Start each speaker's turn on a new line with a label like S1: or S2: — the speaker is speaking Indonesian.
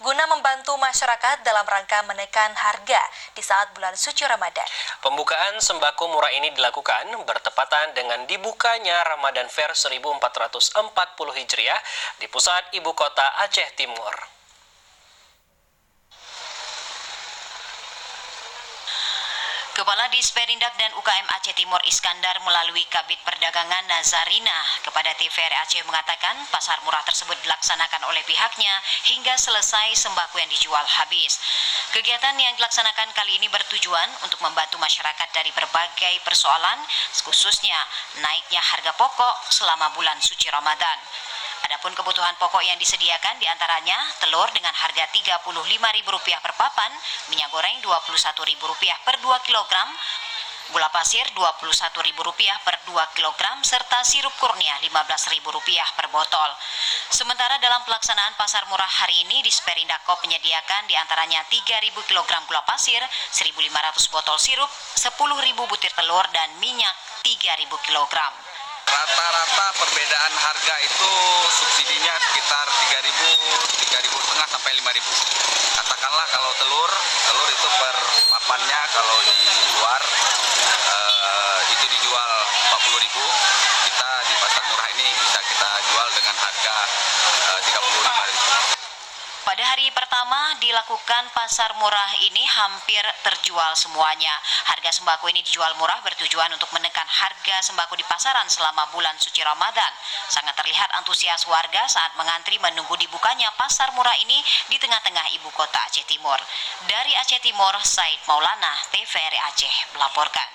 S1: guna membantu masyarakat dalam rangka menekan harga di saat bulan suci Ramadan.
S2: Pembukaan sembako murah ini dilakukan bertepatan dengan dibukanya Ramadan Fair 1440 Hijriah di pusat ibu kota Aceh Timur.
S3: Kepala Disperindak dan UKM Aceh Timur Iskandar melalui Kabid Perdagangan Nazarina kepada TVRI Aceh mengatakan pasar murah tersebut dilaksanakan oleh pihaknya hingga selesai sembako yang dijual habis. Kegiatan yang dilaksanakan kali ini bertujuan untuk membantu masyarakat dari berbagai persoalan, khususnya naiknya harga pokok selama bulan suci Ramadan. Adapun kebutuhan pokok yang disediakan diantaranya telur dengan harga Rp35.000 per papan, minyak goreng Rp21.000 per 2 kg, gula pasir Rp21.000 per 2 kg, serta sirup kurnia Rp15.000 per botol. Sementara dalam pelaksanaan pasar murah hari ini, Disperindakop menyediakan diantaranya 3.000 kg gula pasir, 1.500 botol sirup, 10.000 butir telur, dan minyak 3.000 kg.
S4: Rata-rata perbedaan harga itu subsidinya sekitar 3.500 sampai 5.000. Katakanlah kalau telur itu per papannya kalau di luar itu dijual 40.000, kita di pasar murah ini bisa kita jual dengan harga 35.000.
S3: Pada hari pertama dilakukan pasar murah ini hampir terjual semuanya. Harga sembako ini dijual murah bertujuan untuk menekan harga sembako di pasaran selama bulan suci Ramadan. Sangat terlihat antusias warga saat mengantri menunggu dibukanya pasar murah ini di tengah-tengah ibu kota Aceh Timur. Dari Aceh Timur, Said Maulana, TVRI Aceh melaporkan.